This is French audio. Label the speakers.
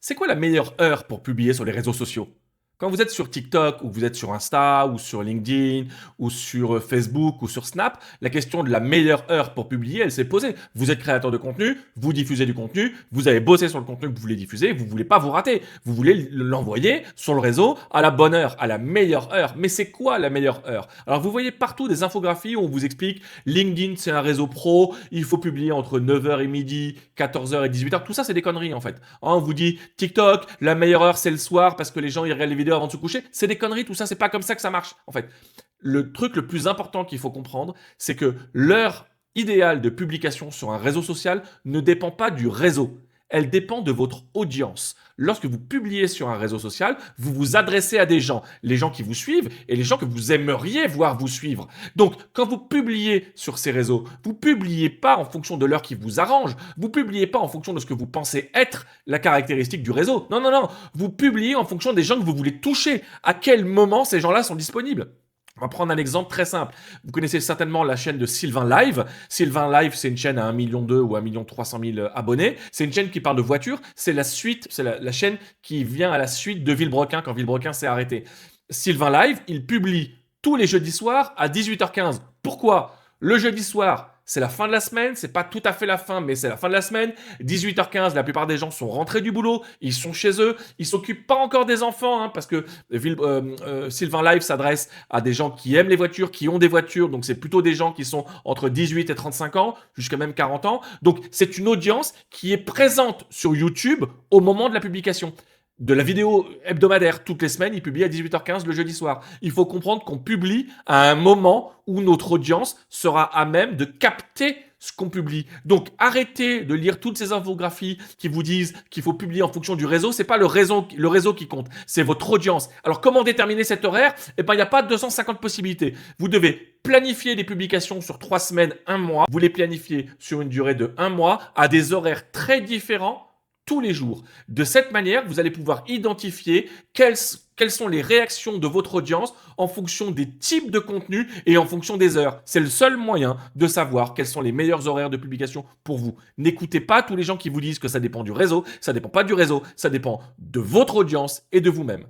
Speaker 1: C'est quoi la meilleure heure pour publier sur les réseaux sociaux? Quand vous êtes sur TikTok ou vous êtes sur Insta ou sur LinkedIn ou sur Facebook ou sur Snap, la question de la meilleure heure pour publier, elle s'est posée. Vous êtes créateur de contenu, vous diffusez du contenu, vous avez bossé sur le contenu que vous voulez diffuser, vous voulez pas vous rater. Vous voulez l'envoyer sur le réseau à la bonne heure, à la meilleure heure. Mais c'est quoi la meilleure heure? Alors vous voyez partout des infographies où on vous explique LinkedIn c'est un réseau pro, il faut publier entre 9h et midi, 14h et 18h. Tout ça c'est des conneries en fait. On vous dit TikTok, la meilleure heure c'est le soir parce que les gens ils regardent les vidéos avant de se coucher. C'est des conneries, tout ça, c'est pas comme ça que ça marche. En fait, le truc le plus important qu'il faut comprendre, c'est que l'heure idéale de publication sur un réseau social ne dépend pas du réseau. Elle dépend de votre audience. Lorsque vous publiez sur un réseau social, vous vous adressez à des gens, les gens qui vous suivent et les gens que vous aimeriez voir vous suivre. Donc, quand vous publiez sur ces réseaux, vous publiez pas en fonction de l'heure qui vous arrange, vous publiez pas en fonction de ce que vous pensez être la caractéristique du réseau. Non, non, non, vous publiez en fonction des gens que vous voulez toucher. À quel moment ces gens-là sont disponibles? On va prendre un exemple très simple. Vous connaissez certainement la chaîne de Sylvain Live. Sylvain Live, c'est une chaîne à 1,2 million ou 1,3 million abonnés. C'est une chaîne qui parle de voitures. C'est la suite, c'est la chaîne qui vient à la suite de Villebrequin quand Villebrequin s'est arrêté. Sylvain Live, il publie tous les jeudis soirs à 18h15. Pourquoi? Le jeudi soir, c'est la fin de la semaine, c'est pas tout à fait la fin, mais c'est la fin de la semaine. 18h15, la plupart des gens sont rentrés du boulot, ils sont chez eux, ils s'occupent pas encore des enfants, parce que Sylvain Live s'adresse à des gens qui aiment les voitures, qui ont des voitures, donc c'est plutôt des gens qui sont entre 18 et 35 ans, jusqu'à même 40 ans. Donc c'est une audience qui est présente sur YouTube au moment de la publication de la vidéo hebdomadaire toutes les semaines, il publie à 18h15 le jeudi soir. Il faut comprendre qu'on publie à un moment où notre audience sera à même de capter ce qu'on publie. Donc arrêtez de lire toutes ces infographies qui vous disent qu'il faut publier en fonction du réseau. C'est pas le réseau qui compte, c'est votre audience. Alors comment déterminer cet horaire? Eh ben il n'y a pas 250 possibilités. Vous devez planifier des publications sur 3 semaines, 1 mois. Vous les planifiez sur une durée de 1 mois à des horaires très différents tous les jours. De cette manière, vous allez pouvoir identifier quelles sont les réactions de votre audience en fonction des types de contenus et en fonction des heures. C'est le seul moyen de savoir quels sont les meilleurs horaires de publication pour vous. N'écoutez pas tous les gens qui vous disent que ça dépend du réseau, ça dépend pas du réseau, ça dépend de votre audience et de vous-même.